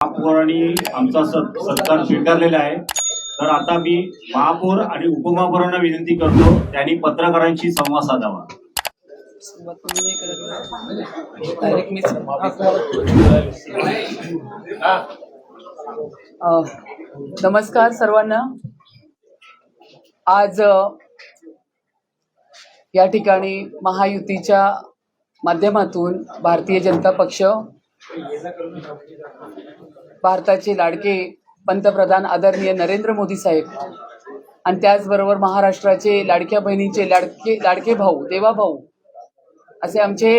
महापौरांनी आमचा सत्कार स्वीकारलेला आहे. तर आता मी महापौर आणि उपमहापौरांना विनंती करतो त्यांनी पत्रकारांशी संवाद साधावा. नमस्कार सर्वांना. आज या ठिकाणी महायुतीच्या माध्यमातून भारतीय जनता पक्ष, भारताचे लाडके पंतप्रधान आदरणीय नरेंद्र मोदी साहेब आणि त्याचबरोबर महाराष्ट्राचे लाडक्या बहिणींचे लाडके भाऊ, देवा भाऊ असे आमचे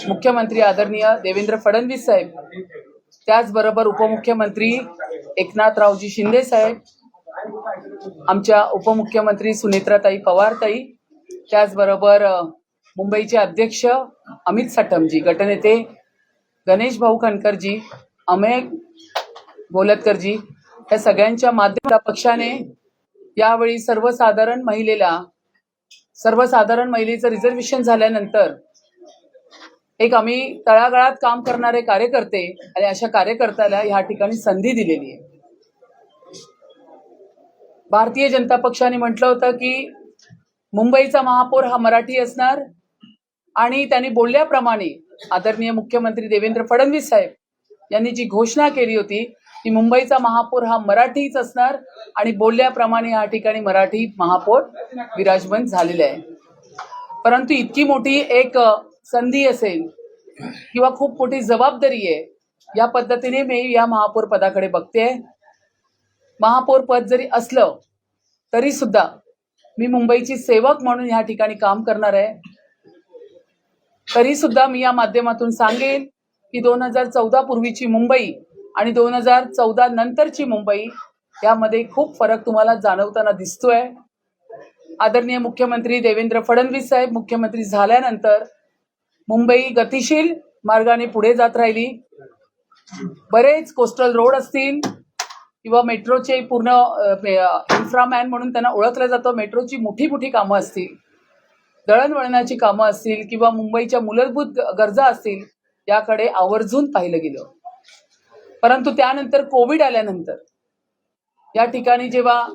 मुख्यमंत्री आदरणीय देवेंद्र फडणवीस साहेब, त्याचबरोबर उपमुख्यमंत्री एकनाथरावजी शिंदे साहेब, आमच्या उपमुख्यमंत्री सुनेत्राताई पवारताई, त्याचबरोबर मुंबईचे अध्यक्ष अमित साटमजी, गटनेते गणेश भाऊ खनकरजी, अमेय गोलतकरजी, या सगळ्यांच्या माध्यमातून पक्षाने यावेळी सर्वसाधारण महिलेचं रिझर्वेशन झाल्यानंतर एक आम्ही तळागाळात काम करणारे कार्यकर्ते आणि अशा कार्यकर्त्याला या ठिकाणी संधी दिलेली आहे. भारतीय जनता पक्षाने म्हटलं होतं की मुंबईचा महापौर हा मराठी असणार आणि त्यांनी बोलल्याप्रमाणे आदरणीय मुख्यमंत्री देवेंद्र फडणवीस साहेब यांनी जी घोषणा केली होती की मुंबईचा महापौर हा मराठीच असणार आणि बोलल्याप्रमाणे या ठिकाणी मराठी महापौर विराजमान झालेले आहे. परंतु इतकी मोठी एक संधी असेल किंवा खूप मोठी जबाबदारी आहे, या पद्धतीने मी या महापौर पदाकडे बघते. महापौर पद जरी असलं तरी सुद्धा मी मुंबईची सेवक म्हणून या ठिकाणी काम करणार आहे. तरी सुद्धा मी या माध्यमातून सांगेन की 2014 पूर्वीची मुंबई आणि 2014 नंतरची मुंबई यामध्ये खूप फरक तुम्हाला जाणवताना दिसतोय. आदरणीय मुख्यमंत्री देवेंद्र फडणवीस साहेब मुख्यमंत्री झाल्यानंतर मुंबई गतिशील मार्गाने पुढे जात राहिली. बरेच कोस्टल रोड असतील किंवा मेट्रोचे पूर्ण इन्फ्रामॅन म्हणून त्यांना ओळखलं जातं, मेट्रोची मोठी कामं असतील, दळणवळणाची कामं असतील किंवा मुंबईच्या मूलभूत गरजा असतील, याकडे आवर्जून पाहिलं गेलं. परंतु त्यानंतर कोविड आल्यानंतर या ठिकाणी जेव्हा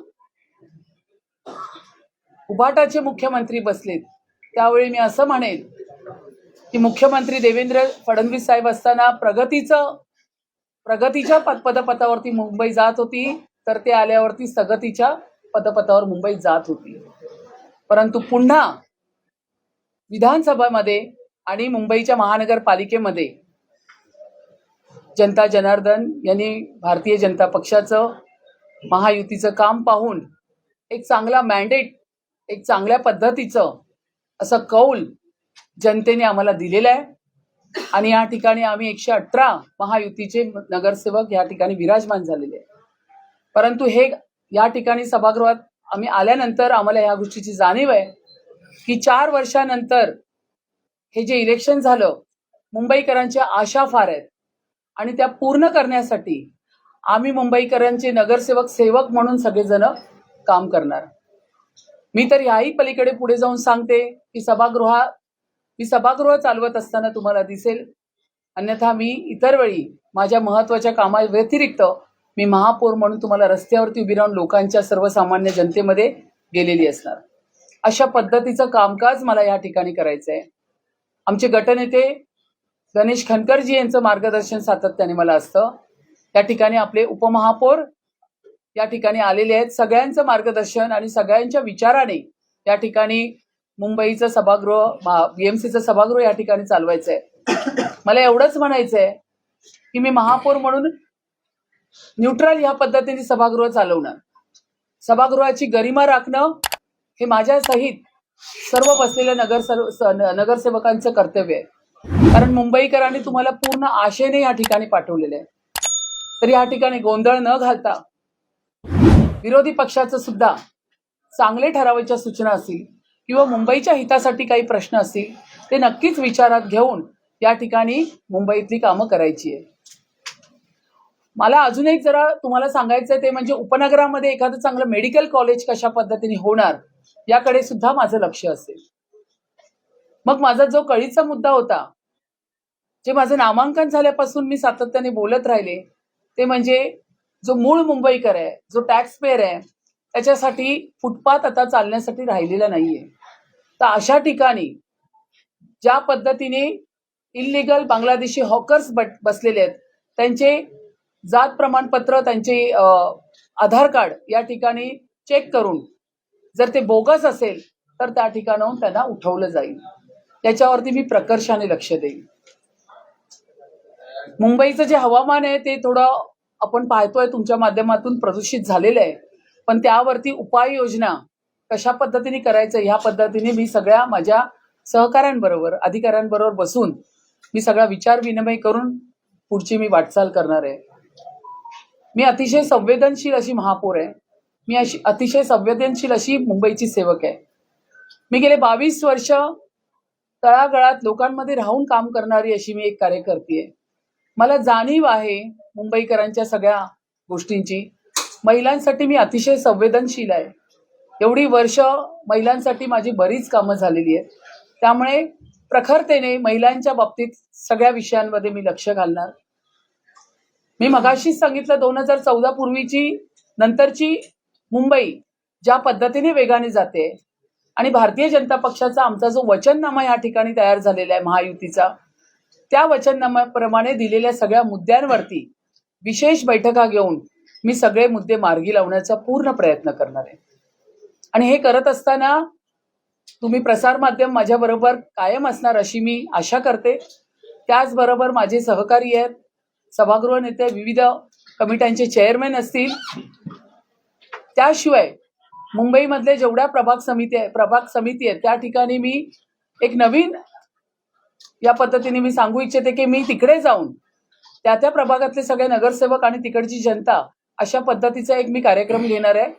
उभाटाचे मुख्यमंत्री बसलेत त्यावेळी मी असं म्हणेन की मुख्यमंत्री देवेंद्र फडणवीस साहेब असताना प्रगतीच्या पदपथावरती मुंबई जात होती, तर ते आल्यावरती सगतीच्या पदपथावर मुंबई जात होती. परंतु पुन्हा विधानसभामध्ये आणि मुंबईच्या महानगरपालिकेमध्ये जनता जनार्दन यांनी भारतीय जनता पक्षाचं महायुतीचं काम पाहून एक चांगला मॅन्डेट, एक चांगल्या पद्धतीचं असं कौल जनतेने आम्हाला दिलेलं आहे आणि या ठिकाणी आम्ही 118 महायुतीचे नगरसेवक या ठिकाणी विराजमान झालेले आहे. परंतु हे या ठिकाणी सभागृहात आम्ही आल्यानंतर आम्हाला या गोष्टीची जाणीव आहे की 4 वर्षानंतर हे जे इलेक्शन झालं, मुंबईकरांच्या आशा फार आहेत आणि त्या पूर्ण करण्यासाठी आम्ही मुंबईकरांचे सेवक म्हणून सगळेजण काम करणार. मी तर याही पलीकडे पुढे जाऊन सांगते की सभागृह चालवत असताना तुम्हाला दिसेल, अन्यथा मी इतर वेळी माझ्या महत्वाच्या कामा व्यतिरिक्त मी महापौर म्हणून तुम्हाला रस्त्यावरती उभी राहून लोकांच्या सर्वसामान्य जनतेमध्ये गेलेली असणार. अशा पद्धतीचं कामकाज मला या ठिकाणी करायचं आहे. आमचे गटनेते गणेश खनकरजी यांचं मार्गदर्शन सातत्याने मला असतं. या ठिकाणी आपले उपमहापौर या ठिकाणी आलेले आहेत. सगळ्यांचं मार्गदर्शन आणि सगळ्यांच्या विचाराने या ठिकाणी मुंबईचं सभागृह, बीएमसीचं सभागृह या ठिकाणी चालवायचं आहे. मला एवढंच म्हणायचं आहे की मी महापौर म्हणून न्यूट्रल ह्या पद्धतीने सभागृह चालवणार. सभागृहाची गरिमा राखणं हे माझ्या सहित सर्व बसलेल्या नगरसेवकांचं कर्तव्य आहे. कारण मुंबईकरांनी तुम्हाला पूर्ण आशेने या ठिकाणी पाठवलेलं आहे. तर या ठिकाणी गोंधळ न घालता विरोधी पक्षाचं सुद्धा चांगले ठरावाच्या सूचना असतील किंवा मुंबईच्या हितासाठी काही प्रश्न असतील ते नक्कीच विचारात घेऊन या ठिकाणी मुंबईतली कामं करायची आहे. मला अजून एक जरा तुम्हाला सांगायचं ते म्हणजे उपनगरामध्ये एखादं चांगलं मेडिकल कॉलेज कशा पद्धतीने होणार याकडे सुद्धा माझं लक्ष असेल. मग माझा जो कळीचा मुद्दा होता, जे माझं नामांकन झाल्यापासून मी सातत्याने बोलत राहिले ते म्हणजे जो मूळ मुंबईकर आहे, जो टॅक्स पेयर आहे, त्याच्यासाठी फुटपाथ आता चालण्यासाठी राहिलेला नाहीये. तर अशा ठिकाणी ज्या पद्धतीने इलिगल बांगलादेशी हॉकर्स बसलेले आहेत, त्यांचे जात प्रमाणपत्र, त्यांचे आधार कार्ड या ठिकाणी चेक करून जर ते बोगस असेल तर त्या ठिकाणाहून त्यांना उठवलं जाईल. त्याच्यावरती मी प्रकर्षाने लक्ष देईन. मुंबईचं जे हवामान आहे ते थोडं आपण पाहतोय तुमच्या माध्यमातून प्रदूषित झालेलं आहे, पण त्यावरती उपाययोजना कशा पद्धतीने करायचं ह्या पद्धतीने मी सगळ्या माझ्या सहकाऱ्यांबरोबर, अधिकाऱ्यांबरोबर बसून मी सगळा विचार विनिमय करून पुढची मी वाटचाल करणार आहे. मी अतिशय संवेदनशील अशी महापौर आहे. मी अतिशय संवेदनशील अशी मुंबईची सेवक आहे. मी गेले 22 वर्ष तळागाळात लोकांमध्ये राहून काम करणारी अशी मी एक कार्यकर्ती आहे. मला जाणीव आहे मुंबईकरांच्या सगळ्या गोष्टींची. महिलांसाठी मी अतिशय संवेदनशील आहे. एवढी वर्ष महिलांसाठी माझी बरीच कामं झालेली आहेत. त्यामुळे प्रखरतेने महिलांच्या बाबतीत सगळ्या विषयांमध्ये मी लक्ष घालणार. मी मगाशीच सांगितलं 2014 पूर्वीची नंतरची मुंबई ज्या पद्धतीने वेगाने जाते आणि भारतीय जनता पक्षाचा आमचा जो वचननामा या ठिकाणी तयार झालेला आहे महायुतीचा, त्या वचननाम्याप्रमाणे दिलेल्या सगळ्या मुद्द्यांवरती विशेष बैठका घेऊन मी सगळे मुद्दे मार्गी लावण्याचा पूर्ण प्रयत्न करणार आहे. आणि हे करत असताना तुम्ही प्रसार माध्यम माझ्याबरोबर कायम असणार अशी मी आशा करते. त्याचबरोबर माझे सहकारी आहेत, सभागृह नेते, विविध कमिट्यांचे चेअरमॅन असतील. त्याशिवाय मुंबईमधले जेवढ्या प्रभाग समिती आहेत त्या ठिकाणी मी एक नवीन या पद्धतीने मी सांगू इच्छिते की मी तिकडे जाऊन त्या प्रभागातले सगळे नगरसेवक आणि तिकडची जनता अशा पद्धतीचा एक मी कार्यक्रम घेणार आहे.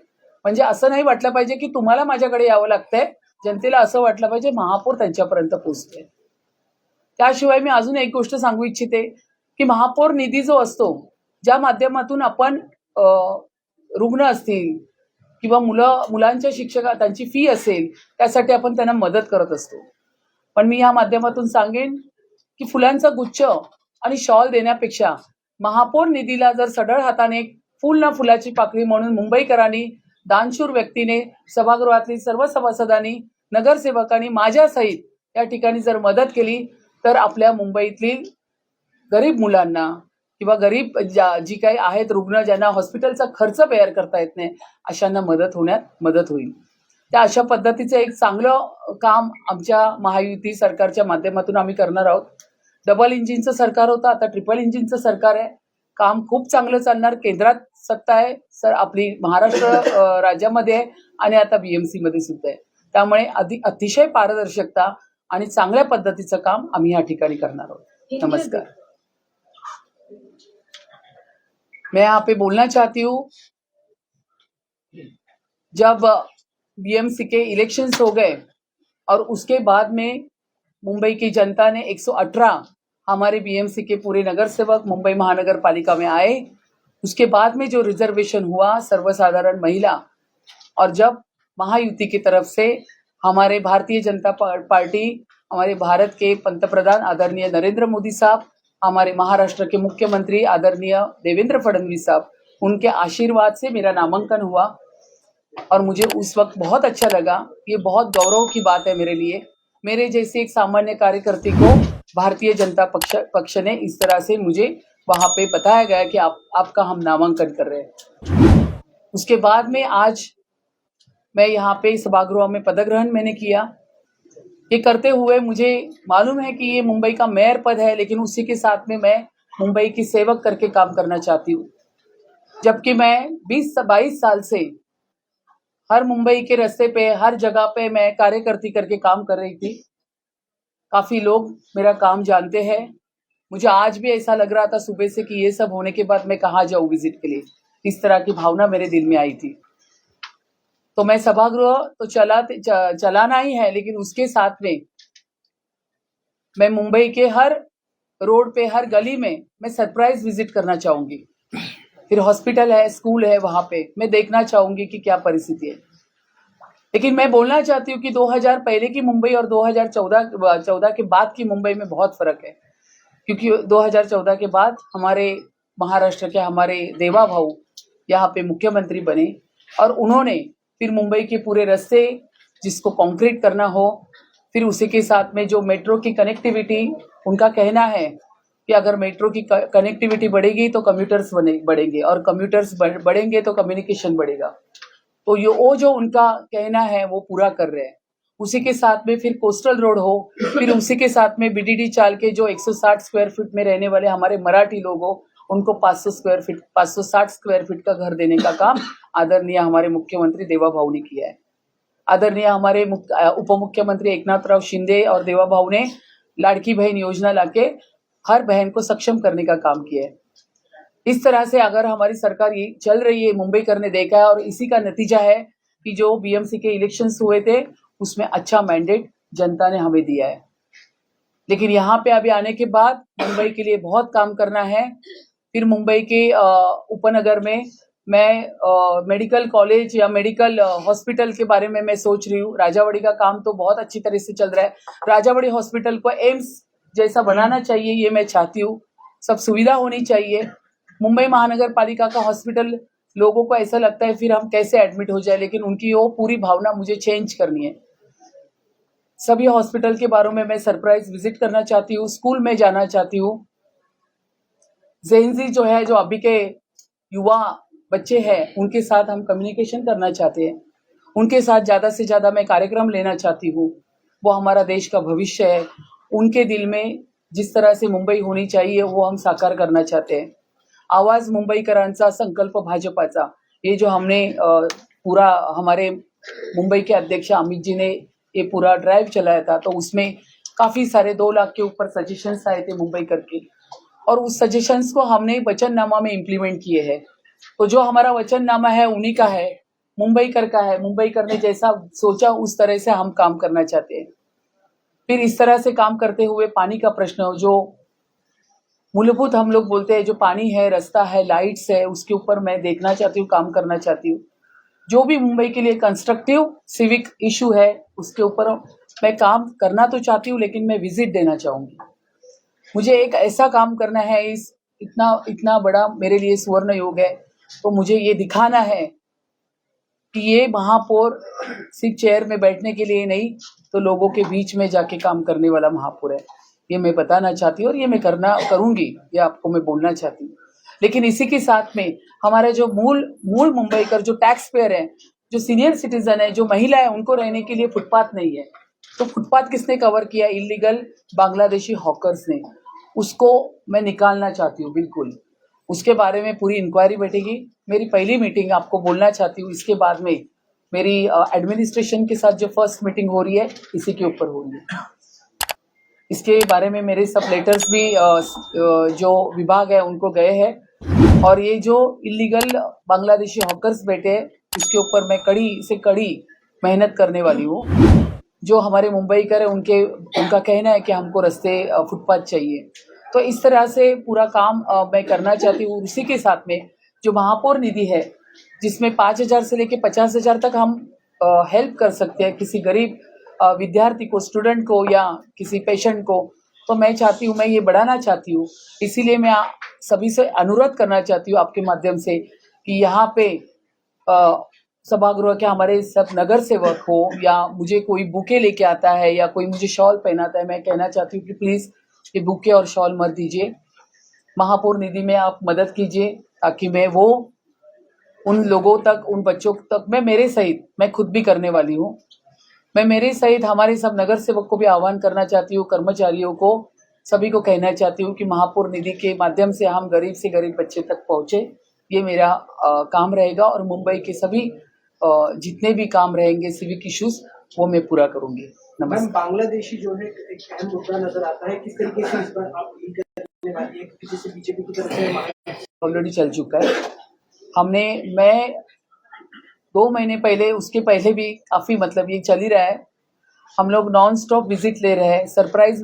म्हणजे असं नाही वाटलं पाहिजे की तुम्हाला माझ्याकडे यावं लागतंय, जनतेला असं वाटलं पाहिजे महापौर त्यांच्यापर्यंत पोहोचते. त्याशिवाय मी अजून एक गोष्ट सांगू इच्छिते की महापौर निधी जो असतो, ज्या माध्यमातून आपण रुग्ण असतील किंवा मुलांच्या शिक्षका त्यांची फी असेल त्यासाठी आपण त्यांना मदत करत असतो. पण मी या माध्यमातून सांगेन की फुलांचा गुच्छ आणि शॉल देण्यापेक्षा महापौर निधीला जर सढळ हाताने फुल ना फुलाची पाकळी म्हणून मुंबईकरांनी, दानशूर व्यक्तीने, सभागृहातली सर्व सभासदांनी, नगरसेवकांनी माझ्यासहित या ठिकाणी जर मदत केली तर आपल्या मुंबईतली गरीब मुलांना किंवा गरीब जी काही आहेत रुग्ण ज्यांना हॉस्पिटलचा खर्च बेअर करता येत नाही अशांना मदत होईल. त्या अशा पद्धतीचं एक चांगलं काम आमच्या महायुती सरकारच्या माध्यमातून आम्ही करणार आहोत. डबल इंजिनचं सरकार होतं, आता ट्रिपल इंजिनचं सरकार आहे. काम खूप चांगलं चालणार. केंद्रात सत्ता आहे सर, आपली महाराष्ट्र राज्यामध्ये आहे आणि आता BMC मध्ये सुद्धा आहे. त्यामुळे अतिशय पारदर्शकता आणि चांगल्या पद्धतीचं काम आम्ही या ठिकाणी करणार आहोत. नमस्कार. मैं यहाँ पे बोलना चाहती हूँ, जब BMC के इलेक्शंस हो गए और उसके बाद में मुंबई की जनता ने 118 हमारे BMC के पूरे नगर सेवक मुंबई महानगर पालिका में आए. उसके बाद में जो रिजर्वेशन हुआ सर्वसाधारण महिला, और जब महायुति की तरफ से हमारे भारतीय जनता पार्टी, हमारे भारत के पंतप्रधान आदरणीय नरेंद्र मोदी साहब, हमारे महाराष्ट्र के मुख्यमंत्री आदरणीय देवेंद्र फडणवीस साहब, उनके आशीर्वाद से मेरा नामांकन हुआ और मुझे उस वक्त बहुत अच्छा लगा. ये बहुत गौरव की बात है मेरे लिए. मेरे जैसे एक सामान्य कार्यकर्ती को भारतीय जनता पक्ष ने इस तरह से मुझे वहां पे बताया गया कि आपका हम नामांकन कर रहे हैं. उसके बाद में आज मैं यहाँ पे सभागृह में पदग्रहण मैंने किया. ये करते हुए मुझे मालूम है कि ये मुंबई का मेयर पद है, लेकिन उसी के साथ में मैं मुंबई की सेवक करके काम करना चाहती हूँ. जबकि मैं 20-22 साल से हर मुंबई के रास्ते पे, हर जगह पे मैं कार्यकर्ती करके काम कर रही थी. काफी लोग मेरा काम जानते हैं. मुझे आज भी ऐसा लग रहा था सुबह से कि ये सब होने के बाद मैं कहाँ जाऊँ विजिट के लिए. इस तरह की भावना मेरे दिल में आई थी. तो मैं सभागृह तो चलाना ही है, लेकिन उसके साथ में मैं मुंबई के हर रोड पे, हर गली में मैं सरप्राइज विजिट करना चाहूंगी. फिर हॉस्पिटल है, स्कूल है, वहां पे मैं देखना चाहूंगी कि क्या परिस्थिति है. लेकिन मैं बोलना चाहती हूँ कि 2000 पहले की मुंबई और 2014 के बाद की मुंबई में बहुत फर्क है. क्योंकि 2014 के बाद हमारे महाराष्ट्र के हमारे देवा भाऊ यहाँ पे मुख्यमंत्री बने और उन्होंने फिर मुंबई के पूरे रास्ते जिसको कंक्रीट करना हो, फिर उसी के साथ में जो मेट्रो की कनेक्टिविटी, उनका कहना है कि अगर मेट्रो की कनेक्टिविटी बढ़ेगी तो कम्यूटर्स बढ़ेंगे और कम्यूटर्स बढ़ेंगे तो कम्युनिकेशन बढ़ेगा। तो ये वो जो उनका कहना है वो पूरा कर रहे हैं। उसी के साथ में फिर कोस्टल रोड हो, फिर उसी के साथ में बीडीडी चाल के जो 160 स्क्वायर फीट में रहने वाले हमारे मराठी लोग हो, उनको 560 स्क्वायर फीट का घर देने का काम आदरणीय हमारे मुख्यमंत्री देवा भाऊ ने किया है। आदरणीय हमारे उप मुख्यमंत्री एकनाथराव शिंदे और देवा भाऊ ने लाड़की बहन योजना लाके हर बहन को सक्षम करने का काम किया है। इस तरह से अगर हमारी सरकार ये चल रही है, मुंबई करने देखा है, और इसी का नतीजा है कि जो बीएमसी के इलेक्शंस हुए थे उसमें अच्छा मैंडेट जनता ने हमें दिया है। लेकिन यहाँ पे अभी आने के बाद मुंबई के लिए बहुत काम करना है। फिर मुंबई के उपनगर में मैं मेडिकल कॉलेज या मेडिकल हॉस्पिटल के बारे में मैं सोच रही हूँ। राजावाड़ी का काम तो बहुत अच्छी तरह से चल रहा है। राजावाड़ी हॉस्पिटल को एम्स जैसा बनाना चाहिए, ये मैं चाहती हूँ। सब सुविधा होनी चाहिए। मुंबई महानगर पालिका का हॉस्पिटल, लोगों को ऐसा लगता है फिर हम कैसे एडमिट हो जाए, लेकिन उनकी वो पूरी भावना मुझे चेंज करनी है। सभी हॉस्पिटल के बारे में मैं सरप्राइज विजिट करना चाहती हूँ। स्कूल में जाना चाहती हूँ। जेनजी जो है, जो अभी के युवा बच्चे हैं, उनके साथ हम कम्युनिकेशन करना चाहते हैं। उनके साथ ज़्यादा से ज़्यादा मैं कार्यक्रम लेना चाहती हूँ। वो हमारा देश का भविष्य है। उनके दिल में जिस तरह से मुंबई होनी चाहिए वो हम साकार करना चाहते हैं। आवाज मुंबईकरांचा, संकल्प भाजपाचा, ये जो हमने पूरा हमारे मुंबई के अध्यक्ष अमित जी ने ये पूरा ड्राइव चलाया था, तो उसमें काफ़ी सारे 2 लाख के ऊपर सजेशंस आए थे मुंबई करके, और उस सजेशंस को हमने वचननामा में इम्प्लीमेंट किए हैं। तो जो हमारा वचननामा है उन्हीं का है, मुंबईकर का है। मुंबईकर ने जैसा सोचा उस तरह से हम काम करना चाहते हैं। फिर इस तरह से काम करते हुए पानी का प्रश्न हो, जो मूलभूत हम लोग बोलते हैं, जो पानी है, रास्ता है, लाइट्स है, उसके ऊपर मैं देखना चाहती हूँ, काम करना चाहती हूँ। जो भी मुंबई के लिए कंस्ट्रक्टिव सिविक इशू है उसके ऊपर मैं काम करना तो चाहती हूँ, लेकिन मैं विजिट देना चाहूँगी। मुझे एक ऐसा काम करना है, इस इतना बड़ा मेरे लिए सुवर्ण योग है, तो मुझे ये दिखाना है कि ये महापौर सिर्फ चेयर में बैठने के लिए नहीं, तो लोगों के बीच में जाके काम करने वाला महापौर है। ये मैं बताना चाहती हूँ और ये मैं करूँगी, ये आपको मैं बोलना चाहती हूँ। लेकिन इसी के साथ में हमारे जो मूल मुंबईकर, जो टैक्स पेयर है, जो सीनियर सिटीजन है, जो महिला है, उनको रहने के लिए फुटपाथ नहीं है। तो फुटपाथ किसने कवर किया? इलीगल बांग्लादेशी हॉकर्स ने। उसको मैं निकालना चाहती हूँ बिल्कुल। उसके बारे में पूरी इंक्वायरी बैठेगी। मेरी पहली मीटिंग आपको बोलना चाहती हूँ, इसके बाद में मेरी एडमिनिस्ट्रेशन के साथ जो फर्स्ट मीटिंग हो रही है इसी के ऊपर हो रही है। इसके बारे में मेरे सब लेटर्स भी जो विभाग है उनको गए हैं, और ये जो इलीगल बांग्लादेशी हॉकर्स बैठे इसके ऊपर मैं कड़ी से कड़ी मेहनत करने वाली हूँ। जो हमारे मुंबईकर है उनका कहना है कि हमको रास्ते फुटपाथ चाहिए। तो इस तरह से पूरा काम मैं करना चाहती हूँ। उसी के साथ में जो महापौर निधि है, जिसमें 5,000 से लेके 50,000 तक हम हेल्प कर सकते हैं किसी गरीब विद्यार्थी को, स्टूडेंट को, या किसी पेशेंट को, तो मैं चाहती हूँ, मैं ये बढ़ाना चाहती हूँ। इसीलिए मैं सभी से अनुरोध करना चाहती हूँ आपके माध्यम से कि यहाँ पे सभागृह के हमारे सब नगर सेवक हो, या मुझे कोई बुके लेके आता है या कोई मुझे शॉल पहनाता है, मैं कहना चाहती हूँ कि प्लीज़ ये बुके और शॉल मत दीजिए। महापौर निधि में आप मदद कीजिए, ताकि मैं वो उन लोगों तक, उन बच्चों तक, मैं मेरे सहित, मैं खुद भी करने वाली हूँ, मैं मेरे सहित हमारे सब नगर सेवक को भी आह्वान करना चाहती हूँ, कर्मचारियों को, सभी को कहना चाहती हूँ कि महापौर निधि के माध्यम से हम गरीब से गरीब बच्चे तक पहुँचे। ये मेरा काम रहेगा, और मुंबई के सभी जितने भी काम रहेंगे सिविक इश्यूज, वो मैं पूरा करूँगी। मैम, बांग्लादेशी जो है एक अहम मुद्दा नजर आता है, किस तरीके से इस पर आप डील करने वाली है? जैसे बीजेपी की तरफ से ऑलरेडी चल चुका है। मैं 2 महीने पहले, उसके पहले भी काफ़ी, मतलब ये चल ही रहा है। हम लोग नॉन स्टॉप विजिट ले रहे हैं। सरप्राइज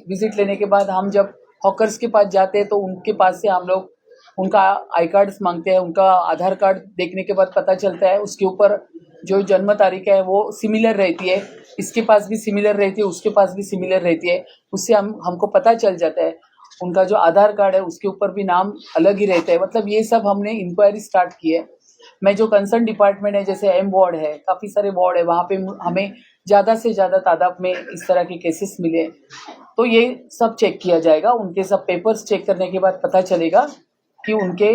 विजिट लेने के बाद हम जब हॉकर्स के पास जाते हैं तो उनके पास से हम लोग उनका आई कार्ड्स मांगते हैं। उनका आधार कार्ड देखने के बाद पता चलता है उसके ऊपर जो जन्म तारीख है वो सिमिलर रहती है, इसके पास भी सिमिलर रहती है, उसके पास भी सिमिलर रहती है। उससे हमको पता चल जाता है। उनका जो आधार कार्ड है उसके ऊपर भी नाम अलग ही रहता है। मतलब ये सब हमने इंक्वायरी स्टार्ट की है। मैं जो कंसर्न डिपार्टमेंट है, जैसे एम वार्ड है, काफ़ी सारे वार्ड है, वहाँ पे हमें ज़्यादा से ज़्यादा तादाद में इस तरह के केसेस मिले, तो ये सब चेक किया जाएगा। उनके सब पेपर्स चेक करने के बाद पता चलेगा कि उनके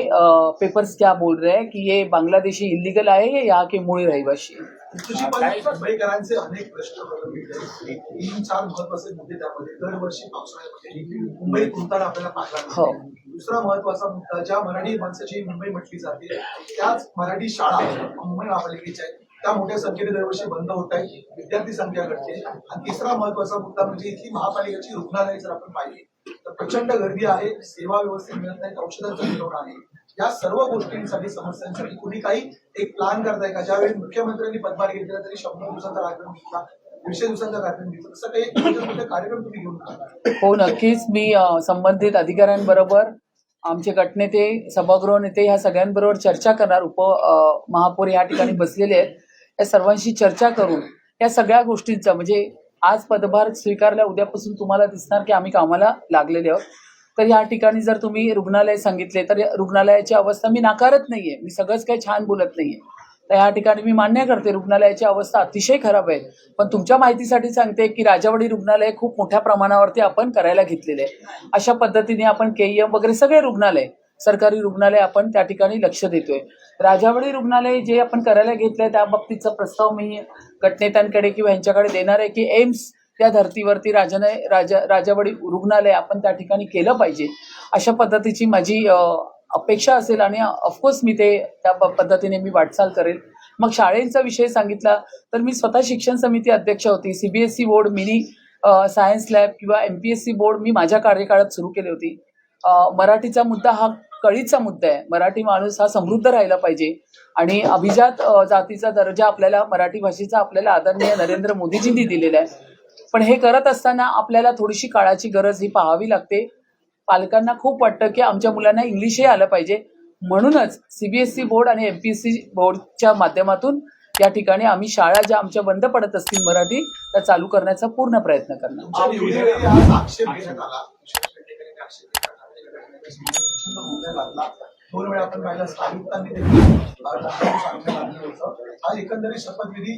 पेपर्स क्या बोल रहे हैं, कि ये बांग्लादेशी इलीगल आए या यहाँ के मूळ रहिवासी आहे। मुंबईकरांचे अनेक प्रश्न प्रलंबित आहेत. 3-4 महत्वाचे मुद्दे त्यामध्ये दरवर्षी पावसाळ्यामध्ये मुंबई तुंताड आपल्याला पाहायला हो. मिळते. दुसरा महत्वाचा मुद्दा, ज्या मराठी माणसाची मुंबई म्हटली जाते त्याच मराठी शाळा मुंबई महापालिकेच्या आहेत, त्या मोठ्या संख्येने दरवर्षी बंद होत आहेत, विद्यार्थी संख्या घटते. आणि तिसरा महत्वाचा मुद्दा म्हणजे इथली महापालिकेची रुग्णालय जर आपण पाहिली तर प्रचंड गर्दी आहे, सेवा व्यवस्थित मिळत नाहीत, औषधांचा तुटवडा आहे. या सर्व गोष्टींसाठी, समस्यांसाठी कुणी काही एक प्लॅन करताय का? ज्यावेळी मुख्यमंत्र्यांनी पदभार घेतला तरी 100 दिवसांचा कार्यक्रम घेतला, 200 दिवसांचा कार्यक्रम घेतला, तसं काही मोठे कार्यक्रम तुम्ही घेऊन नका. हो, नक्कीच मी संबंधित अधिकाऱ्यांबरोबर, आमचे गटनेते, सभागृह नेते ह्या सगळ्यांबरोबर चर्चा करणार. महापौर या ठिकाणी बसलेले आहेत, या सर्वांशी चर्चा करून या सगळ्या गोष्टींचा, म्हणजे आज पदभार स्वीकारल्या उद्यापासून तुम्हाला दिसणार की आम्ही कामाला लागलेले आहोत. तर या ठिकाणी जर तुम्ही रुग्णालय सांगितले तर रुग्णालयाची अवस्था मी नाकारत नाहीये, मी सगळंच काही छान बोलत नाहीये. तर या ठिकाणी मी मान्य करते रुग्णालयाची अवस्था अतिशय खराब आहे. पण तुमच्या माहितीसाठी सांगते की राजावाडी रुग्णालय खूप मोठ्या प्रमाणावरती आपण करायला घेतलेले आहे. अशा पद्धतीने आपण KEM वगैरे सगळे रुग्णालय, सरकारी रुग्णालय आपण त्या ठिकाणी लक्ष देतोय. राजावाडी रुग्णालय जे आपण करायला घेतलंय त्या बाबतीचा प्रस्ताव मी गटनेत्यांकडे किंवा यांच्याकडे देणार आहे की एम्स त्या धर्तीवरती राजावाडी रुग्णालय आपण त्या ठिकाणी केलं पाहिजे, अशा पद्धतीची माझी अपेक्षा असेल. आणि ऑफकोर्स मी ते त्या पद्धतीने मी वाटचाल करेल. मग शाळेचा विषय सांगितला तर मी स्वतः शिक्षण समिती अध्यक्ष होती. CBSE board, mini science lab किंवा MPSC बोर्ड मी माझ्या कार्यकाळात सुरू केली होती. मराठीचा मुद्दा हा कळीचा मुद्दा आहे. मराठी माणूस हा समृद्ध राहिला पाहिजे आणि अभिजात जातीचा दर्जा आपल्याला, मराठी भाषेचा आपल्याला आदरणीय नरेंद्र मोदीजींनी दिलेला आहे. पण हे करत असताना आपल्याला थोडीशी काळाची गरज ही पाहावी लागते. पालकांना खूप वाटतं की आमच्या मुलांना इंग्लिशही आलं पाहिजे, म्हणूनच CBSE बोर्ड आणि MPSC बोर्डच्या माध्यमातून या ठिकाणी आम्ही शाळा ज्या आमच्या बंद पडत असतील मराठी त्या चालू करण्याचा पूर्ण प्रयत्न करणार. आक्षेप घेण्यात आला, 2 वेळा आपण पाहिलं, आयुक्तांनी आज एकंदरीत शपथविधी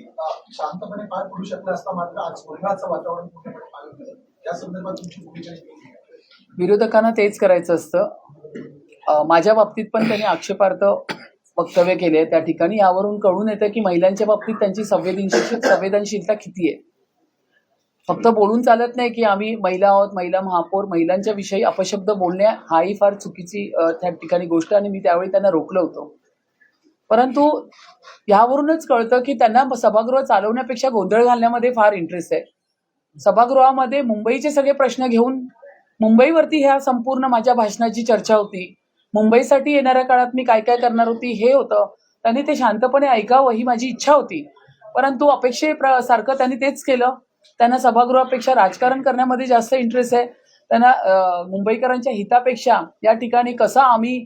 शांतपणे पार पडू शकला असता, मात्र आज गोंधळाचं वातावरण पूर्णपणे पालन केलं. या संदर्भात तुमची भूमिका? विरोधकांना तेच करायचं असतं. माझ्या बाबतीत पण त्यांनी आक्षेपार्थ वक्तव्य केले त्या ठिकाणी. यावरून कळून येतं की महिलांच्या बाबतीत त्यांची संवेदनशीलता किती आहे. फक्त बोलून चालत नाही की आम्ही महिला आहोत, महिला महापौर, महिलांच्या विषयी अपशब्द बोलणे हाही फार चुकीची त्या ठिकाणी गोष्ट, आणि मी त्यावेळी त्यांना रोखलं होतं. परंतु यावरूनच कळतं की त्यांना सभागृह चालवण्यापेक्षा गोंधळ घालण्यामध्ये फार इंटरेस्ट आहे. सभागृहामध्ये मुंबईचे सगळे प्रश्न घेऊन मुंबईवरती ह्या संपूर्ण माझ्या भाषणाची चर्चा होती. मुंबईसाठी येणाऱ्या काळात मी काय काय करणार होती हे होतं. त्यांनी ते शांतपणे ऐकावं ही माझी इच्छा होती. परंतु सारखं त्यांनी तेच केलं. त्यांना सभागृहापेक्षा राजकारण करण्यामध्ये जास्त इंटरेस्ट आहे. त्यांना मुंबईकरांच्या हितापेक्षा या ठिकाणी कसा आम्ही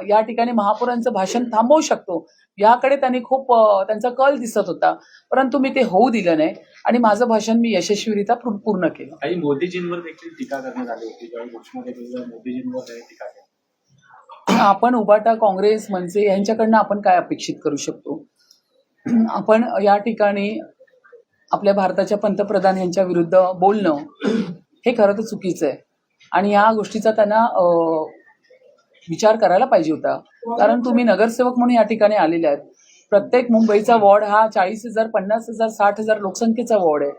या ठिकाणी महापौरांचं भाषण थांबवू शकतो याकडे त्यांनी खूप त्यांचा कल दिसत होता. परंतु मी ते होऊ दिलं नाही आणि माझं भाषण मी यशस्वीरित्या पूर्ण केलं. काही मोदीजींवर देखील टीका करण्यात आली होती, ज्यावेळी घोषणा केली मोदीजींवर टीका केली. आपण उबाटा, काँग्रेस, मनसे यांच्याकडनं आपण काय अपेक्षित करू शकतो? आपण या ठिकाणी आपल्या भारताच्या पंतप्रधान यांच्या विरुद्ध बोलणं हे खरं तर चुकीचं आहे आणि या गोष्टीचा त्यांना विचार करायला पाहिजे होता. कारण तुम्ही नगरसेवक म्हणून या ठिकाणी आलेले आहेत. प्रत्येक मुंबईचा वॉर्ड हा 40,000, 50,000, 60,000 लोकसंख्येचा वॉर्ड आहे.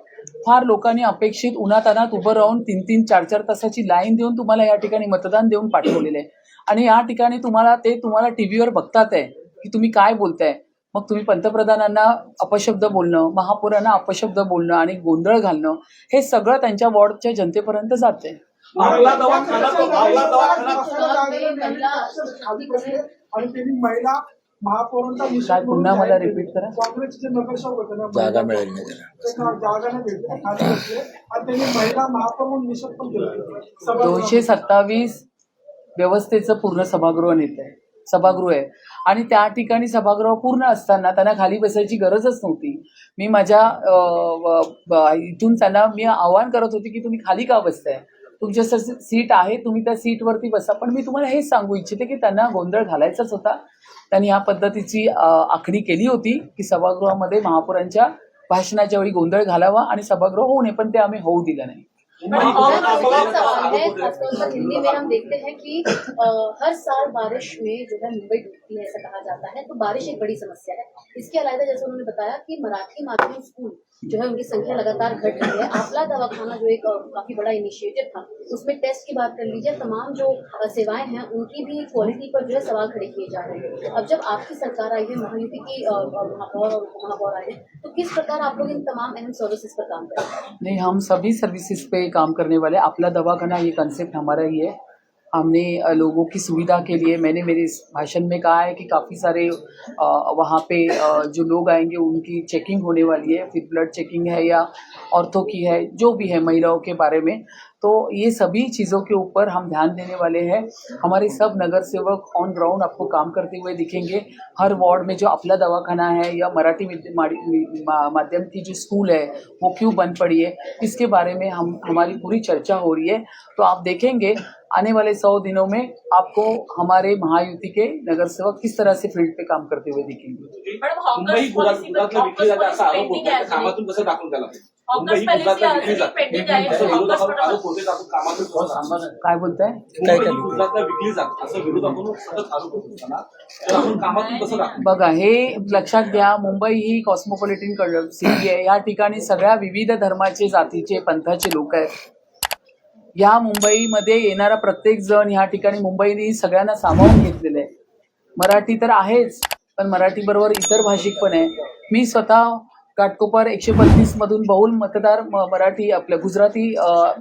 फार लोकांनी अपेक्षित उन्हातानात उभं राहून 3-3, 4-4 तासाची लाईन देऊन तुम्हाला या ठिकाणी मतदान देऊन पाठवलेलं आहे आणि या ठिकाणी तुम्हाला टीव्हीवर बघतात आहे की तुम्ही काय बोलताय. मग तुम्ही पंतप्रधानांना अपशब्द बोलणं, महापौरांना अपशब्द बोलणं आणि गोंधळ घालणं हे सगळं त्यांच्या वॉर्डच्या जनतेपर्यंत जाते. महिला महापौरांचा काय पुन्हा मला रिपीट करा? काँग्रेसचे नगरसेवक होते ना, जागा मिळेल नाही त्याला. जागा नाही भेटली आणि त्यांनी महिला महापौर म्हणून निषेध पण केला. 227 व्यवस्थेचं पूर्ण सभागृह आहे आणि त्या ठिकाणी सभागृह पूर्ण असताना त्यांना खाली बसायची गरजच नव्हती. मी माझ्या इथून त्यांना मी आवाहन करत होती की तुम्ही खाली का बसताय. तुमच्या सीट आहे, तुम्ही त्या सीटवरती बसा. पण मी तुम्हाला हेच सांगू इच्छिते की त्यांना गोंधळ घालायचाच होता. त्यांनी ह्या पद्धतीची आखणी केली होती की सभागृहामध्ये महापौरांच्या भाषणाच्या वेळी गोंधळ घालावा आणि सभागृह होऊ नये, पण ते आम्ही होऊ दिलं नाही. और एक सवाल है, खासतौर पर दिल्ली में हम देखते हैं कि हर साल बारिश में जो है मुंबई डूबती है, ऐसा कहा जाता है, तो बारिश एक बड़ी समस्या है. इसके अलावा जैसे उन्होंने बताया कि मराठी माध्यम स्कूल जो है उनकी संख्या लगातार घट रही है. आपला दवाखाना जो एक काफी बड़ा इनिशिएटिव था, उसमें टेस्ट की बात कर लीजिए, तमाम जो सेवाएं हैं उनकी भी क्वालिटी पर जो है सवाल खड़े किए जा रहे हैं. अब जब आपकी सरकार आई है, महायुति की महापौर और उपमहापौर आए हैं, तो किस प्रकार आप लोग इन तमाम अहम सर्विसेज पर काम करेंगे? नहीं, हम सभी सर्विसेज पे काम करने वाले. आपला दवाखाना ये कंसेप्ट हमारा ही है. हमने लोगों की सुविधा के लिए, मैंने मेरे इस भाषण में कहा है कि काफ़ी सारे वहाँ पे जो लोग आएंगे उनकी चेकिंग होने वाली है, फिर ब्लड चेकिंग है या ऑर्थो की है, जो भी है महिलाओं के बारे में. तो ये सभी चीज़ों के ऊपर हम ध्यान देने वाले हैं. हमारे सब नगर सेवक ऑन ग्राउंड आपको काम करते हुए दिखेंगे. हर वार्ड में जो अपला दवाखाना है या मराठी माध्यम की जो स्कूल है वो क्यों बंद पड़ी है, इसके बारे में हमारी पूरी चर्चा हो रही है. तो आप देखेंगे आने वाले 100 दिनों में आपको हमारे महायुति के नगर सेवक किस तरह से फील्ड पे काम करते हुए दिखेंगे. मुंबई गुजरातला विकली जाते असा आरोप होतो त्या कामातून कसं टाकून त्याला मुंबई गुजरातला विकली जाते असं विरोधाकडून आरोप होते आपण कामातून कसं थांबणार काय बोलताय? मुंबई गुजरातला विकली जाते असं विरोधाकडून सतत आरोप होतो त्याला तर आपण कामातून कसं टाकू. बघा, हे लक्षात घ्या, मुंबई ही कॉस्मोपॉलिटन सिटी आहे. या ठिकाणी सगळ्या विविध धर्माचे, जातीचे, पंथाचे लोक आहेत. या मुंबईमध्ये येणारा प्रत्येक जण ह्या ठिकाणी मुंबईने सगळ्यांना सामावून घेतलेलं आहे. मराठी तर आहेच, पण मराठी बरोबर इतर भाषिक पण आहे. मी स्वतः घाटकोपर 135 मधून बहुल मतदार मराठी आपल्या गुजराती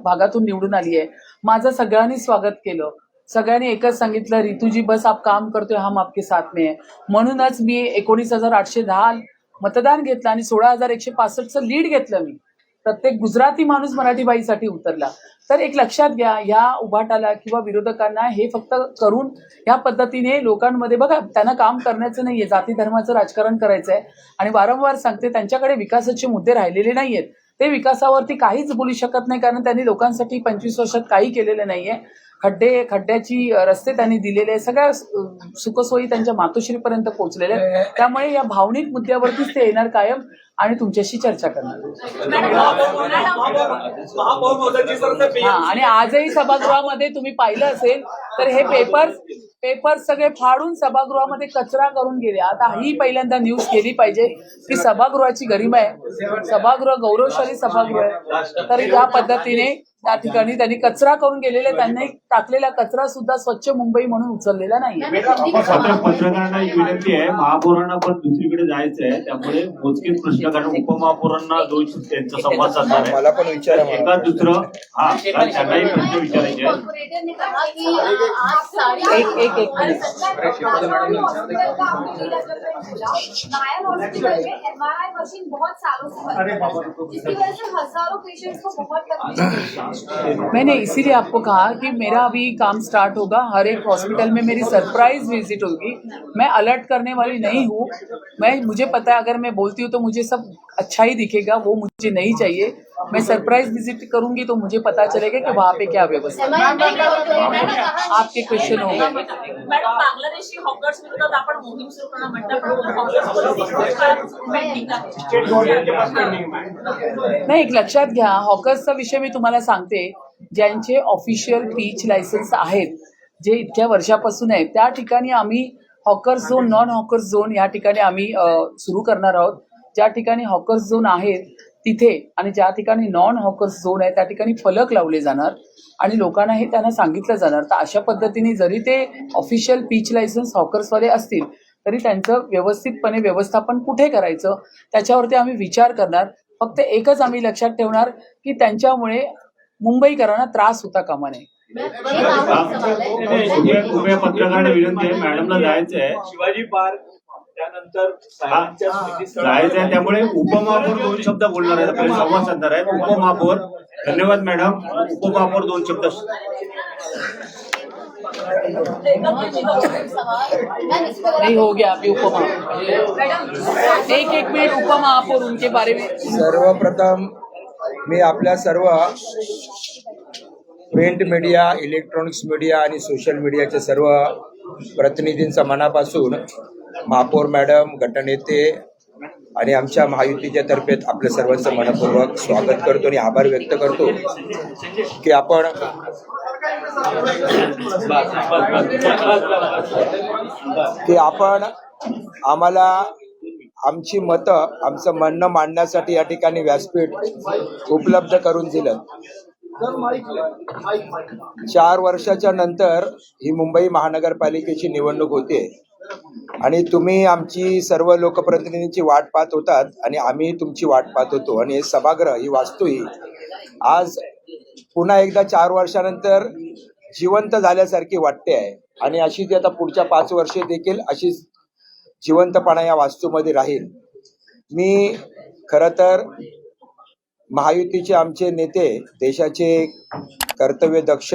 भागातून निवडून आली आहे. माझं सगळ्यांनी स्वागत केलं. सगळ्यांनी एकच सांगितलं, रितूजी बस आप काम करतोय, हम आपके साथ में आहे. म्हणूनच मी 19,810 मतदान घेतलं आणि 16,165चं लीड घेतलं. मी प्रत्येक गुजराती माणूस मराठी बाईसाठी उतरला. तर एक लक्षात घ्या, ह्या उभाटाला किंवा विरोधकांना हे फक्त करून ह्या पद्धतीने लोकांमध्ये, बघा, त्यांना काम करण्याचं नाहीये, जाती धर्माचं राजकारण करायचं आहे. आणि वारंवार सांगते, त्यांच्याकडे विकासाचे मुद्दे राहिलेले नाहीयेत. ते विकासावरती काहीच बोलू शकत नाही, कारण त्यांनी लोकांसाठी 25 वर्षात काही केलेलं नाहीये. खड्ड्याची रस्ते त्यांनी दिलेले, सगळ्या सुखसोयी त्यांच्या मातोश्रीपर्यंत पोहोचलेल्या आहेत. त्यामुळे या भावनिक मुद्द्यावरतीच ते येणार कायम आणि तुमच्याशी चर्चा करणार. आणि आजही सभागृहामध्ये तुम्ही पाहिलं असेल तर हे पेपर्स सगळे फाडून सभागृहामध्ये कचरा करून गेले. आता ही पहिल्यांदा न्यूज केली पाहिजे की सभागृहाची गरिमा आहे, सभागृह गौरवशाली सभागृह आहे. तर या पद्धतीने त्या ठिकाणी त्यांनी कचरा करून गेलेले, त्यांनी टाकलेला कचरा सुद्धा स्वच्छ मुंबई म्हणून उचललेला नाही. पत्रकारांना एक विनंती आहे, महापौरांना पण दुसरीकडे जायचं आहे, त्यामुळे मोजकेच प्रश्न, कारण उपमहापौरांना त्यांचा संवाद साधणार आहे. मला पण विचारा, एका दुसरं त्यांनाही प्रश्न विचारायचे आहेत. मैंने इसीलिए आपको कहा कि मेरा अभी काम स्टार्ट होगा, हर एक हॉस्पिटल में मेरी सरप्राइज विजिट होगी. मैं अलर्ट करने वाली नहीं हूँ. मुझे पता है अगर मैं बोलती हूँ तो मुझे सब अच्छा ही दिखेगा, वो मुझे नहीं चाहिए. मैं सरप्राइज विजिट करूंगी तो मुझे पता चलेगा कि वहाँ पे क्या व्यवस्था है. आपके क्वेश्चन हो गए. मॅडम, बांगलादेशी हॉकर्स विरोधात आपण मोहीम सुरू करणार म्हणतात. नाही, एक लक्षात घ्या, हॉकर्सचा विषय मी तुम्हाला सांगते. ज्यांचे ऑफिशियल पीच लायसन्स आहेत, जे इतक्या वर्षापासून आहेत, त्या ठिकाणी आम्ही hawkers zone, non hawkers zone या ठिकाणी आम्ही सुरू करणार आहोत. ज्या ठिकाणी हॉकर्स झोन आहेत तिथे आणि ज्या ठिकाणी नॉन हॉकर्स झोन आहे त्या ठिकाणी फलक लावले जाणार आणि लोकांना हे त्यांना सांगितलं जाणार. तर अशा पद्धतीने जरी ते ऑफिशियल पीच लायसन्स हॉकर्सवाले असतील तरी त्यांचं व्यवस्थितपणे व्यवस्थापन कुठे करायचं त्याच्यावरती आम्ही विचार करणार. फक्त एकच आम्ही लक्षात ठेवणार की त्यांच्यामुळे मुंबईकरांना त्रास होता कामा नये. उभ्या पत्रकारांना विनंती आहे, मॅडमला जायचं आहे, शिवाजी पार्क त्यानंतर जायचं आहे, त्यामुळे उपमहापौर 2 शब्द बोलणार आहेत, आपल्याला संवाद साधणार आहेत. उपमहापौर, धन्यवाद मॅडम. उपमहापौर 2 शब्द. नहीं हो गया अभी उपमहापौर. एक मिनिट, उपमहापौर उनके बारे में. सर्वप्रथम मी आपल्या सर्व प्रिंट मीडिया, इलेक्ट्रॉनिक्स मीडिया आणि सोशल मीडियाच्या सर्व प्रतिनिधींचा मनापासून महापौर मॅडम, गटनेते आणि आमच्या महायुतीच्या तर्फे आपल्या सर्वांचं मनपूर्वक स्वागत करतो आणि आभार व्यक्त करतो की आपण आम्हाला आमची मतं, आमचं म्हणणं मांडण्यासाठी या ठिकाणी व्यासपीठ उपलब्ध करून दिलं. 4 वर्षाच्या नंतर ही मुंबई महानगरपालिकेची निवडणूक होते आणि तुम्ही आमची सर्व लोकप्रतिनिधींची वाट पाहत होतात आणि आम्ही तुमची वाट पाहत होतो आणि हे सभागृह, ही वास्तू ही आज पुन्हा एकदा 4 वर्षानंतर जिवंत झाल्यासारखी वाटते आहे आणि अशीच आता पुढच्या 5 वर्षे देखील अशीच जिवंतपणा या वास्तूमध्ये राहील. मी खरं तर महायुतीचे आमचे नेते, देशाचे कर्तव्यदक्ष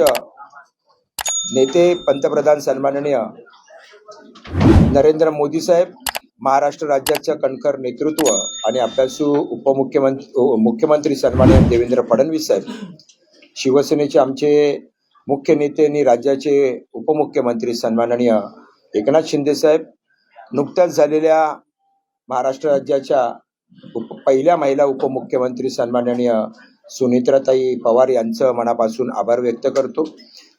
नेते, पंतप्रधान सन्माननीय नरेंद्र मोदी साहेब, महाराष्ट्र राज्याचं कणखर नेतृत्व आणि अभ्यासू मुख्यमंत्री सन्माननीय देवेंद्र फडणवीस साहेब, शिवसेनेचे आमचे मुख्य नेते आणि राज्याचे उपमुख्यमंत्री सन्माननीय एकनाथ शिंदे साहेब, नुकत्याच झालेल्या महाराष्ट्र राज्याच्या पहिल्या महिला उपमुख्यमंत्री सन्माननीय सुनेत्राताई पवार यांचं मनापासून आभार व्यक्त करतो.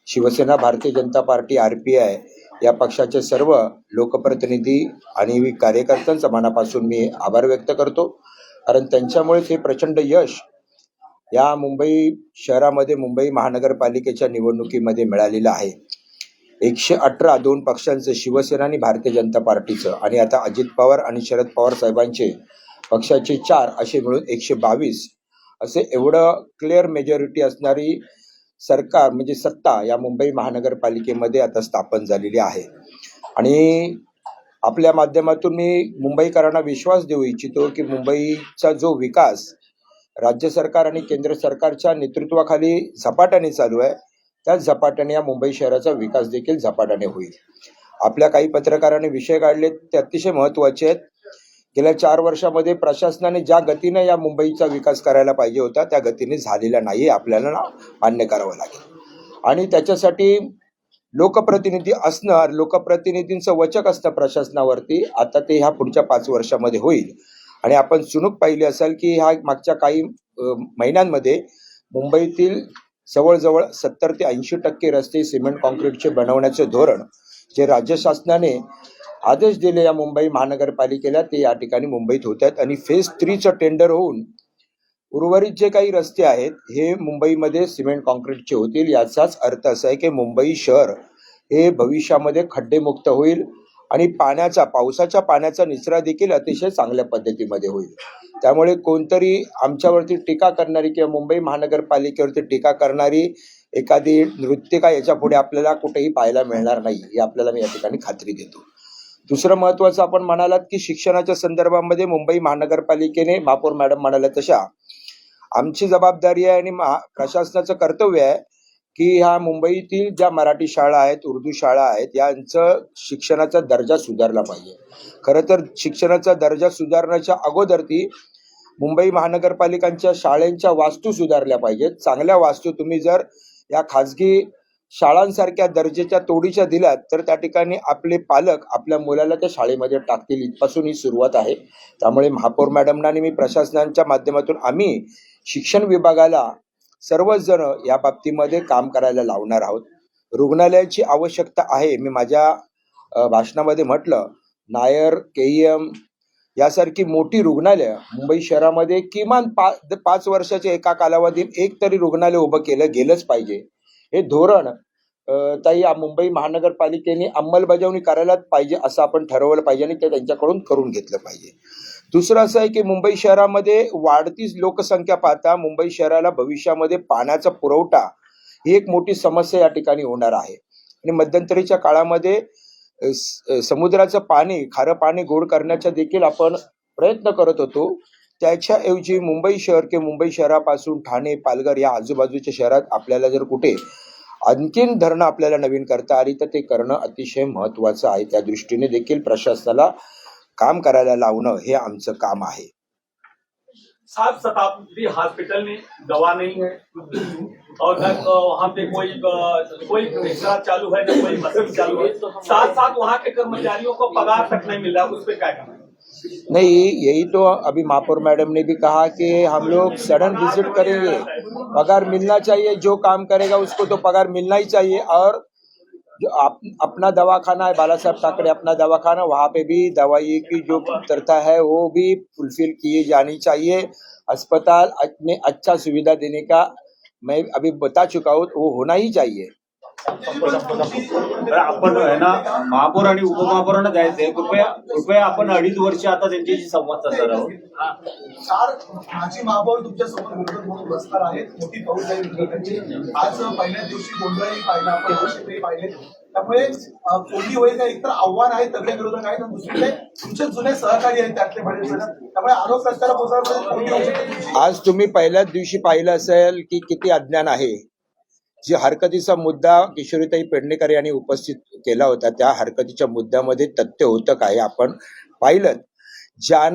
शिवसेना, भारतीय जनता पार्टी, RPI या पक्षाचे सर्व लोकप्रतिनिधी आणि कार्यकर्त्यांचा मनापासून मी आभार व्यक्त करतो, कारण त्यांच्यामुळेच हे प्रचंड यश या मुंबई शहरामध्ये, मुंबई महानगरपालिकेच्या निवडणुकीमध्ये मिळालेलं आहे. 118 2 पक्षांचं, शिवसेना आणि भारतीय जनता पार्टीचं, आणि आता अजित पवार आणि शरद पवार साहेबांचे पक्षाचे 4 असे मिळून 122 असे एवढं क्लिअर मेजॉरिटी असणारी सरकार म्हणजे सत्ता या मुंबई महानगरपालिकेमध्ये आता स्थापन झालेली आहे. आणि आपल्या माध्यमातून मी मुंबईकरांना विश्वास देऊ इच्छितो की मुंबईचा जो विकास राज्य सरकार आणि केंद्र सरकारच्या नेतृत्वाखाली झपाट्याने चालू आहे, त्याच झपाट्याने या मुंबई शहराचा विकास देखील झपाट्याने होईल. आपल्या काही पत्रकारांनी विषय काढले ते अतिशय महत्त्वाचे आहेत. गेल्या 4 वर्षामध्ये प्रशासनाने ज्या गतीने या मुंबईचा विकास करायला पाहिजे होता त्या गतीने झालेला नाही, आपल्याला मान्य करावं लागेल. आणि त्याच्यासाठी लोकप्रतिनिधी असणं, लोकप्रतिनिधींचं वचक असतं प्रशासनावरती, आता ते ह्या पुढच्या 5 वर्षामध्ये होईल. आणि आपण चुणूक पाहिली असेल की ह्या मागच्या काही महिन्यांमध्ये मुंबईतील जवळजवळ 70 ते 80% रस्ते सिमेंट कॉन्क्रीटचे बनवण्याचे धोरण जे राज्य शासनाने आदेश दिले या मुंबई महानगरपालिकेला, ते या ठिकाणी मुंबईत होत आहेत. आणि फेज 3चं टेंडर होऊन उर्वरित जे काही रस्ते आहेत हे मुंबईमध्ये सिमेंट कॉन्क्रीटचे होतील. याचाच अर्थ असा आहे की मुंबई शहर हे भविष्यामध्ये खड्डेमुक्त होईल आणि पावसाच्या पाण्याचा निचरा देखील अतिशय चांगल्या पद्धतीमध्ये होईल. त्यामुळे कोणतरी आमच्यावरती टीका करणारी किंवा मुंबई महानगरपालिकेवरती टीका करणारी एखादी नृत्यिका याच्या पुढे आपल्याला कुठेही पाहायला मिळणार नाही, ही आपल्याला मी या ठिकाणी खात्री देतो. दुसरं महत्त्वाचं, आपण म्हणालात की शिक्षणाच्या संदर्भामध्ये मुंबई महानगरपालिकेने, महापौर मॅडम म्हणाल्या तशा, आमची जबाबदारी आहे आणि प्रशासनाचं कर्तव्य आहे की ह्या मुंबईतील ज्या मराठी शाळा आहेत, उर्दू शाळा आहेत, यांचं शिक्षणाचा दर्जा सुधारला पाहिजे. खरं तर शिक्षणाचा दर्जा सुधारण्याच्या अगोदर ती मुंबई महानगरपालिकांच्या शाळांच्या वास्तू सुधारल्या पाहिजेत. चांगल्या वास्तू तुम्ही जर या खाजगी शाळांसारख्या दर्जाच्या तोडीच्या दिल्यात तर त्या ठिकाणी आपले पालक आपल्या मुलाला त्या शाळेमध्ये टाकतील, इथपासून ही सुरुवात आहे. त्यामुळे महापौर मॅडमना आणि मी प्रशासनाच्या माध्यमातून आम्ही शिक्षण विभागाला सर्वच जण या बाबतीमध्ये काम करायला लावणार आहोत. रुग्णालयाची आवश्यकता आहे. मी माझ्या भाषणामध्ये म्हटलं, नायर, KEM यासारखी मोठी रुग्णालय मुंबई शहरामध्ये किमान 5 वर्षाच्या एका कालावधीत एक तरी रुग्णालय उभं केलं गेलंच पाहिजे. हे धोरण ताई मुंबई महानगरपालिकेने अंमलबजावणी करायलाच पाहिजे असं आपण ठरवलं पाहिजे आणि ते त्यांच्याकडून करून घेतलं पाहिजे. दुसरं असं आहे की मुंबई शहरामध्ये वाढती लोकसंख्या पाहता मुंबई शहराला भविष्यामध्ये पाण्याचा पुरवठा ही एक मोठी समस्या या ठिकाणी होणार आहे. आणि मध्यंतरीच्या काळामध्ये समुद्राचं पाणी, खारं पाणी गोड करण्याचा देखील आपण प्रयत्न करत होतो. त्याच्याऐवजी मुंबई शहर किंवा मुंबई शहरापासून ठाणे, पालघर या आजूबाजूच्या शहरात आपल्याला जर कुठे आणखीन धरणं आपल्याला नवीन करता आली तर ते करणं अतिशय महत्त्वाचं आहे. त्या दृष्टीने देखील प्रशासनाला काम करायला लावणं हे आमचं काम आहे. सात शताब्दी हॉस्पिटल में दवा नहीं है और न वहाँ पे कोई एक्सरा चालू है न कोई मशीन चालू है, साथ साथ वहाँ के कर्मचारियों को पगार तक नहीं मिल रहा, उस पर क्या करना है? नहीं, यही तो अभी महापौर मैडम ने भी कहा कि हम लोग सडन विजिट करेंगे, पगार मिलना चाहिए, जो काम करेगा उसको तो पगार मिलना ही चाहिए। और जो अपना दवाखाना है बाला साहब ठाकरे अपना दवाखाना, वहाँ पे भी दवाई की जो कमतरता है वो भी फुलफिल की जानी चाहिए। अस्पताल में अच्छा सुविधा देने का मैं अभी बता चुका हूँ, वो होना ही चाहिए। तर आपण आहे ना महापौर आणि उपमहापौरांना द्यायचंय, कृपया आपण 2.5 वर्ष आता त्यांच्याशी संवाद साधणार आहोत. 4 माजी महापौर तुमच्या सोबत विरोधक म्हणून बसणार आहेत, मोठी फौज आहे विरोधकांची. आज पहिल्या दिवशी गोंधळही पाहिला, आपण पाहिले, त्यामुळे कोणी होईल का एकतर आव्हान आहे, तगडे विरोधक आहेत आणि दुसरीकडे तुमचे जुने सहकारी आहेत त्यातले बरेच जण, त्यामुळे आरोप प्रत्यारोप होणार. आज तुम्ही पहिल्याच दिवशी पाहिलं असेल की किती अज्ञान आहे. जे हरकतीचा मुद्दा किशोरीताई पेडणेकर यांनी उपस्थित केला होता, त्या हरकतीच्या मुद्द्यामध्ये तथ्य होतं काय आपण पाहिलं. ज्या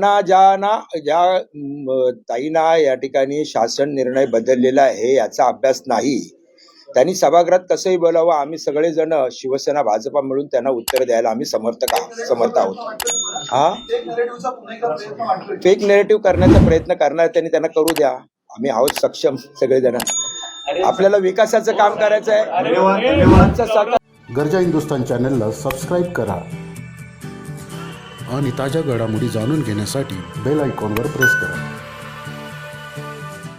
ताईंना या ठिकाणी शासन निर्णय बदललेला आहे याचा अभ्यास नाही, त्यांनी सभागृहात कसंही बोलावं. आम्ही सगळेजण शिवसेना भाजपा मिळून त्यांना उत्तर द्यायला आम्ही समर्थ आहोत. हा फेक नेरेटिव्ह करण्याचा प्रयत्न करणार त्यांनी त्यांना करू द्या, आम्ही आहोत सक्षम सगळेजण. आपल्याला विकासाचं काम करायचं आहे. धन्यवाद. गरजा हिंदुस्तान चॅनलला सबस्क्राईब करा आणि ताज्या घडामोडी जाणून घेण्यासाठी बेल आयकॉनवर प्रेस करा.